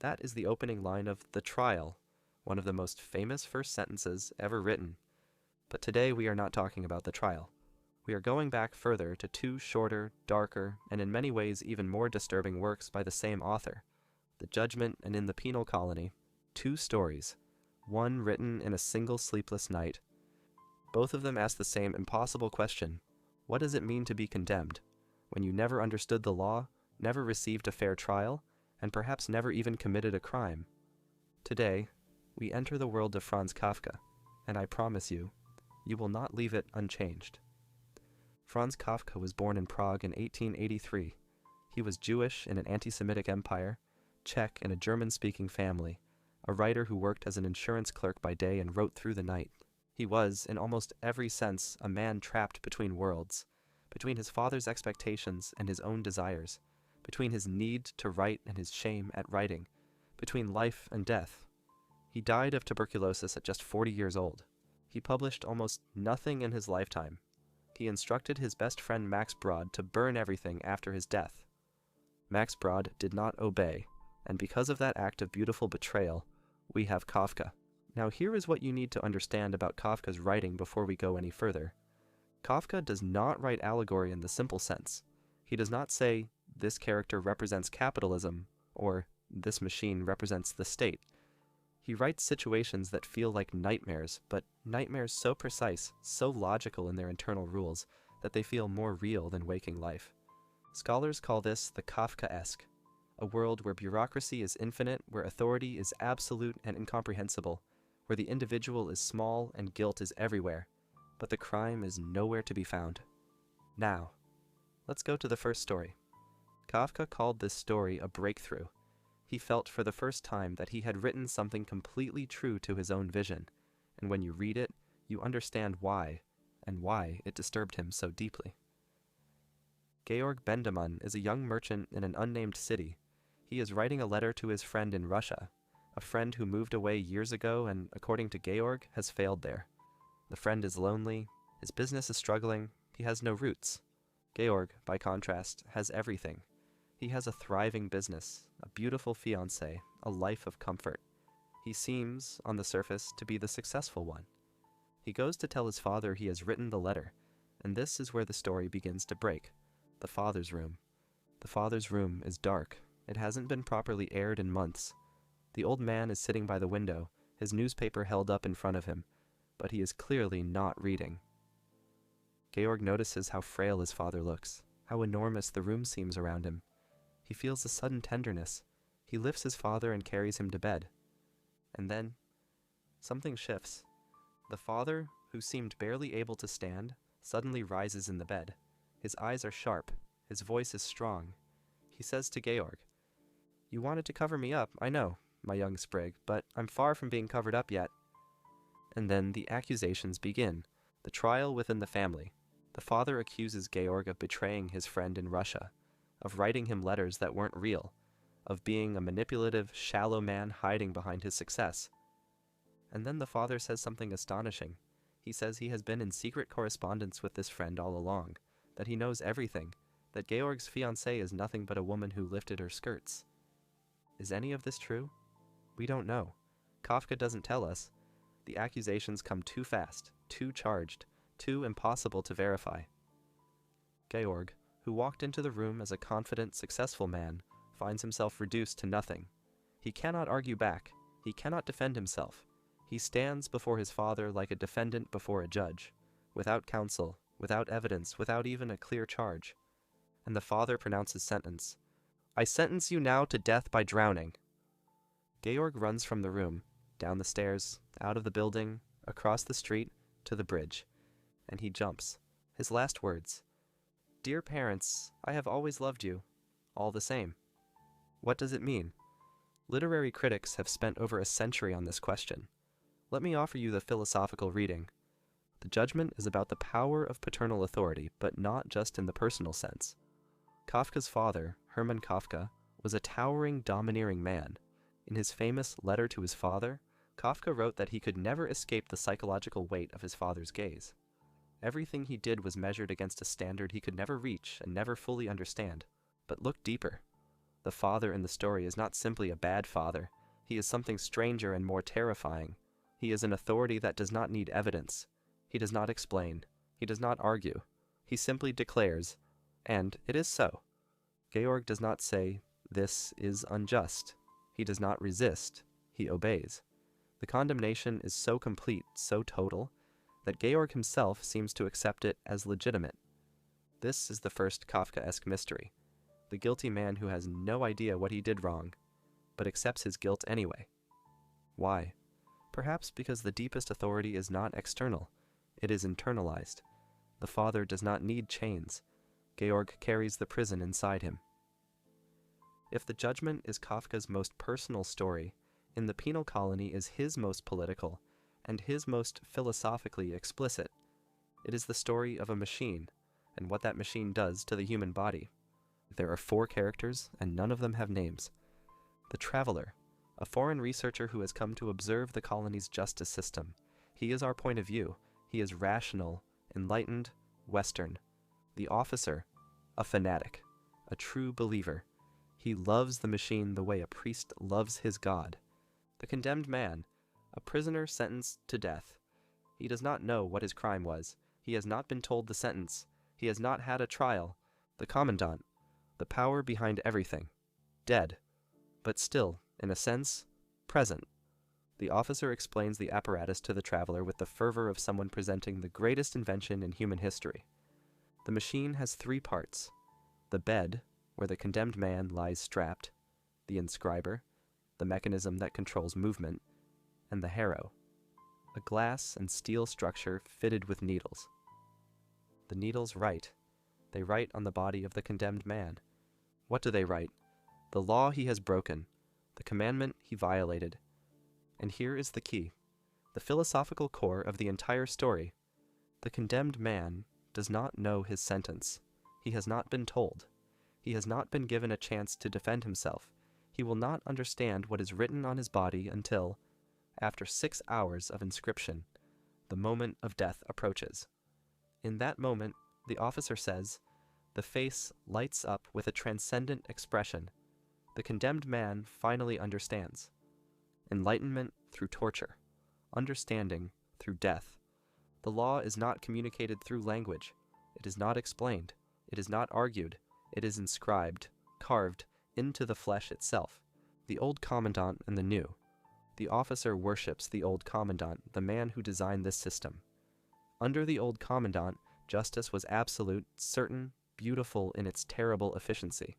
That is the opening line of The Trial, one of the most famous first sentences ever written. But today we are not talking about the trial. We are going back further to two shorter, darker, and in many ways even more disturbing works by the same author, The Judgment and In the Penal Colony, two stories, one written in a single sleepless night. Both of them ask the same impossible question: what does it mean to be condemned, when you never understood the law, never received a fair trial, and perhaps never even committed a crime? Today, we enter the world of Franz Kafka, and I promise you, you will not leave it unchanged. Franz Kafka was born in Prague in 1883. He was Jewish in an anti-Semitic empire, Czech in a German-speaking family, a writer who worked as an insurance clerk by day and wrote through the night. He was, in almost every sense, a man trapped between worlds, between his father's expectations and his own desires, between his need to write and his shame at writing, between life and death. He died of tuberculosis at just 40 years old. He published almost nothing in his lifetime. He instructed his best friend Max Brod to burn everything after his death. Max Brod did not obey, and because of that act of beautiful betrayal, we have Kafka. Now here is what you need to understand about Kafka's writing before we go any further. Kafka does not write allegory in the simple sense. He does not say, this character represents capitalism, or this machine represents the state. He writes situations that feel like nightmares, but nightmares so precise, so logical in their internal rules, that they feel more real than waking life. Scholars call this the Kafkaesque, a world where bureaucracy is infinite, where authority is absolute and incomprehensible, where the individual is small and guilt is everywhere, but the crime is nowhere to be found. Now, let's go to the first story. Kafka called this story a breakthrough. He felt for the first time that he had written something completely true to his own vision, and when you read it, you understand why, and why it disturbed him so deeply. Georg Bendemann is a young merchant in an unnamed city. He is writing a letter to his friend in Russia, a friend who moved away years ago and, according to Georg, has failed there. The friend is lonely, his business is struggling, he has no roots. Georg, by contrast, has everything. He has a thriving business, a beautiful fiancée, a life of comfort. He seems, on the surface, to be the successful one. He goes to tell his father he has written the letter, and this is where the story begins to break. The father's room. The father's room is dark. It hasn't been properly aired in months. The old man is sitting by the window, his newspaper held up in front of him, but he is clearly not reading. Georg notices how frail his father looks, how enormous the room seems around him. He feels a sudden tenderness. He lifts his father and carries him to bed. And then, something shifts. The father, who seemed barely able to stand, suddenly rises in the bed. His eyes are sharp. His voice is strong. He says to Georg, "You wanted to cover me up, I know, my young sprig, but I'm far from being covered up yet." And then the accusations begin, the trial within the family. The father accuses Georg of betraying his friend in Russia, of writing him letters that weren't real, of being a manipulative, shallow man hiding behind his success. And then the father says something astonishing. He says he has been in secret correspondence with this friend all along, that he knows everything, that Georg's fiancée is nothing but a woman who lifted her skirts. Is any of this true? We don't know. Kafka doesn't tell us. The accusations come too fast, too charged, too impossible to verify. Georg, who walked into the room as a confident, successful man, finds himself reduced to nothing. He cannot argue back. He cannot defend himself. He stands before his father like a defendant before a judge, without counsel, without evidence, without even a clear charge. And the father pronounces sentence. "I sentence you now to death by drowning." Georg runs from the room, down the stairs, out of the building, across the street, to the bridge. And he jumps. His last words. "Dear parents, I have always loved you. All the same." What does it mean? Literary critics have spent over a century on this question. Let me offer you the philosophical reading. The Judgment is about the power of paternal authority, but not just in the personal sense. Kafka's father, Hermann Kafka, was a towering, domineering man. In his famous letter to his father, Kafka wrote that he could never escape the psychological weight of his father's gaze. Everything he did was measured against a standard he could never reach and never fully understand. But look deeper. The father in the story is not simply a bad father. He is something stranger and more terrifying. He is an authority that does not need evidence. He does not explain. He does not argue. He simply declares, and it is so. Georg does not say, "This is unjust." He does not resist. He obeys. The condemnation is so complete, so total, that Georg himself seems to accept it as legitimate. This is the first Kafkaesque mystery. The guilty man who has no idea what he did wrong, but accepts his guilt anyway. Why? Perhaps because the deepest authority is not external. It is internalized. The father does not need chains. Georg carries the prison inside him. If the judgment is Kafka's most personal story, In the Penal Colony is his most political, and his most philosophically explicit. It is the story of a machine, and what that machine does to the human body. There are 4 characters, and none of them have names. The Traveler, a foreign researcher who has come to observe the colony's justice system. He is our point of view. He is rational, enlightened, Western. The Officer, a fanatic, a true believer. He loves the machine the way a priest loves his God. The Condemned Man, a prisoner sentenced to death. He does not know what his crime was. He has not been told the sentence. He has not had a trial. The Commandant, the power behind everything. Dead, but still, in a sense, present. The Officer explains the apparatus to the Traveler with the fervor of someone presenting the greatest invention in human history. The machine has 3 parts. The bed, where the condemned man lies strapped, the inscriber, the mechanism that controls movement, and the harrow, a glass and steel structure fitted with needles. The needles write. They write on the body of the condemned man. What do they write? The law he has broken, the commandment he violated. And here is the key, the philosophical core of the entire story. The condemned man does not know his sentence. He has not been told. He has not been given a chance to defend himself. He will not understand what is written on his body until, after 6 hours of inscription, the moment of death approaches. In that moment, the Officer says, the face lights up with a transcendent expression. The condemned man finally understands. Enlightenment through torture. Understanding through death. The law is not communicated through language. It is not explained. It is not argued. It is inscribed, carved into the flesh itself. The old Commandant and the new. The Officer worships the old Commandant, the man who designed this system. Under the old Commandant, justice was absolute, certain, beautiful in its terrible efficiency.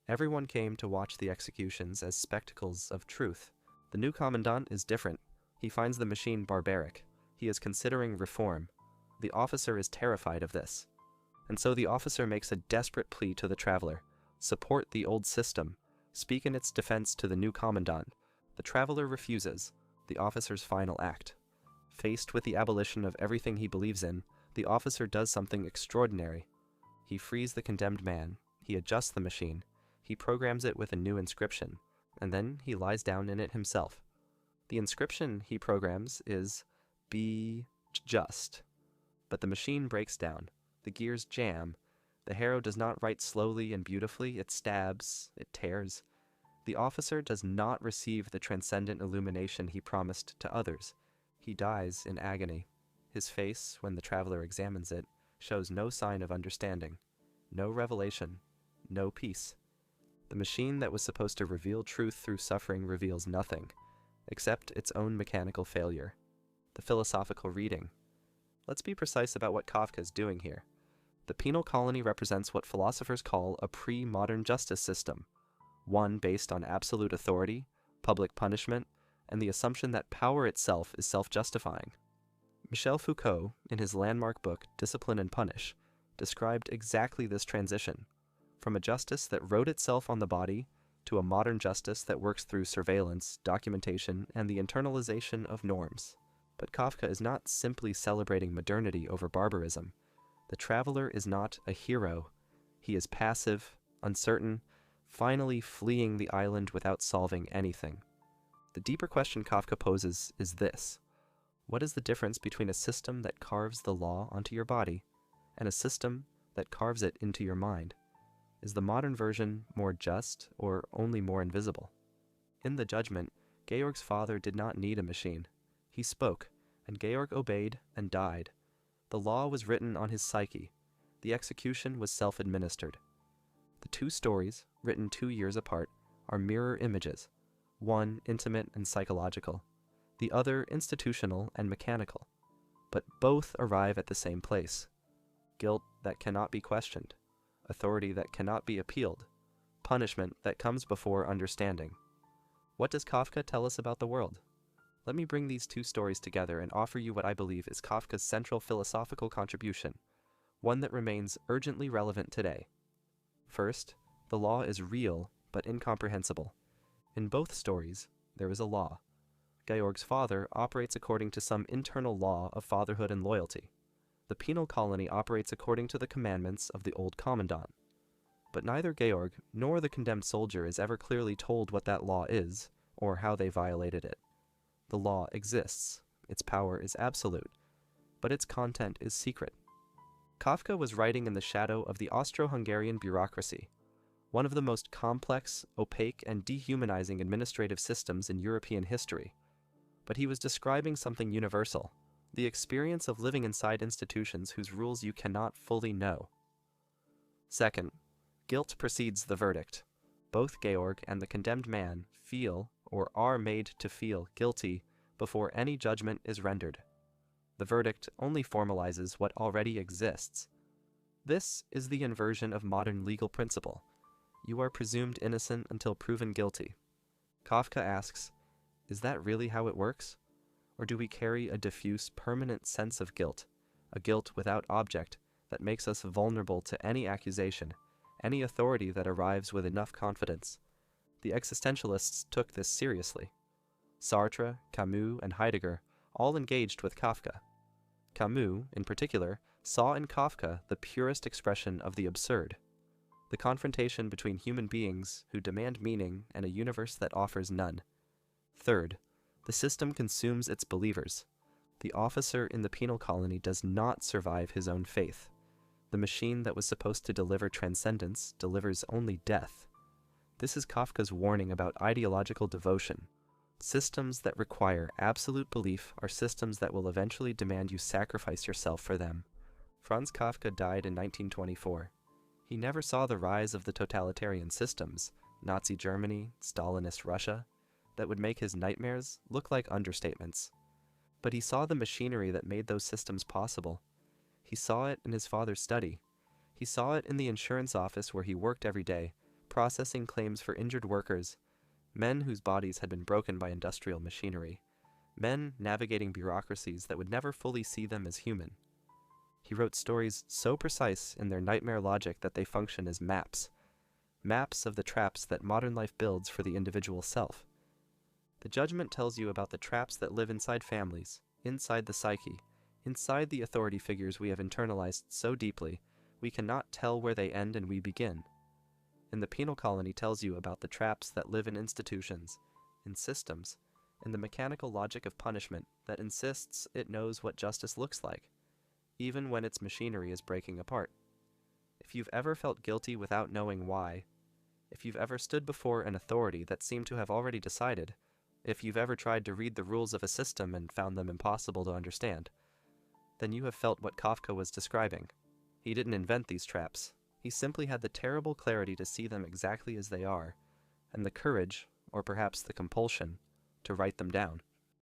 Everyone came to watch the executions as spectacles of truth. The new Commandant is different. He finds the machine barbaric. He is considering reform. The Officer is terrified of this. And so the Officer makes a desperate plea to the Traveler. Support the old system. Speak in its defense to the new Commandant. The Traveler refuses, the Officer's final act. Faced with the abolition of everything he believes in, the Officer does something extraordinary. He frees the condemned man. He adjusts the machine. He programs it with a new inscription, and then he lies down in it himself. The inscription he programs is, "Be just." But the machine breaks down. The gears jam. The harrow does not write slowly and beautifully. It stabs. It tears. The Officer does not receive the transcendent illumination he promised to others. He dies in agony. His face, when the Traveler examines it, shows no sign of understanding, no revelation, no peace. The machine that was supposed to reveal truth through suffering reveals nothing, except its own mechanical failure. The philosophical reading. Let's be precise about what Kafka is doing here. The Penal Colony represents what philosophers call a pre-modern justice system, one based on absolute authority, public punishment, and the assumption that power itself is self-justifying. Michel Foucault, in his landmark book Discipline and Punish, described exactly this transition, from a justice that wrote itself on the body to a modern justice that works through surveillance, documentation, and the internalization of norms. But Kafka is not simply celebrating modernity over barbarism. The Traveler is not a hero. He is passive, uncertain, finally fleeing the island without solving anything. The deeper question Kafka poses is this. What is the difference between a system that carves the law onto your body and a system that carves it into your mind? Is the modern version more just or only more invisible? In the judgment, Georg's father did not need a machine. He spoke, and Georg obeyed and died. The law was written on his psyche. The execution was self-administered. The two stories, written 2 years apart, are mirror images, one intimate and psychological, the other institutional and mechanical, but both arrive at the same place: guilt that cannot be questioned, authority that cannot be appealed, punishment that comes before understanding. What does Kafka tell us about the world? Let me bring these two stories together and offer you what I believe is Kafka's central philosophical contribution, one that remains urgently relevant today. First, the law is real but incomprehensible. In both stories, there is a law. Georg's father operates according to some internal law of fatherhood and loyalty. The penal colony operates according to the commandments of the old commandant. But neither Georg nor the condemned soldier is ever clearly told what that law is, or how they violated it. The law exists, its power is absolute, but its content is secret. Kafka was writing in the shadow of the Austro-Hungarian bureaucracy, one of the most complex, opaque, and dehumanizing administrative systems in European history. But he was describing something universal, the experience of living inside institutions whose rules you cannot fully know. Second, guilt precedes the verdict. Both Georg and the condemned man feel, or are made to feel, guilty before any judgment is rendered. The verdict only formalizes what already exists. This is the inversion of modern legal principle. You are presumed innocent until proven guilty. Kafka asks, is that really how it works? Or do we carry a diffuse, permanent sense of guilt, a guilt without object that makes us vulnerable to any accusation, any authority that arrives with enough confidence? The existentialists took this seriously. Sartre, Camus, and Heidegger all engaged with Kafka. Camus, in particular, saw in Kafka the purest expression of the absurd, the confrontation between human beings who demand meaning and a universe that offers none. Third, the system consumes its believers. The officer in the penal colony does not survive his own faith. The machine that was supposed to deliver transcendence delivers only death. This is Kafka's warning about ideological devotion. Systems that require absolute belief are systems that will eventually demand you sacrifice yourself for them. Franz Kafka died in 1924. He never saw the rise of the totalitarian systems, Nazi Germany, Stalinist Russia, that would make his nightmares look like understatements. But he saw the machinery that made those systems possible. He saw it in his father's study. He saw it in the insurance office where he worked every day, processing claims for injured workers, men whose bodies had been broken by industrial machinery, men navigating bureaucracies that would never fully see them as human. He wrote stories so precise in their nightmare logic that they function as maps of the traps that modern life builds for the individual self. The judgment tells you about the traps that live inside families, inside the psyche, inside the authority figures we have internalized so deeply we cannot tell where they end and we begin. And the penal colony tells you about the traps that live in institutions, in systems, in the mechanical logic of punishment that insists it knows what justice looks like, even when its machinery is breaking apart. If you've ever felt guilty without knowing why, if you've ever stood before an authority that seemed to have already decided, if you've ever tried to read the rules of a system and found them impossible to understand, then you have felt what Kafka was describing. He didn't invent these traps. He simply had the terrible clarity to see them exactly as they are, and the courage, or perhaps the compulsion, to write them down.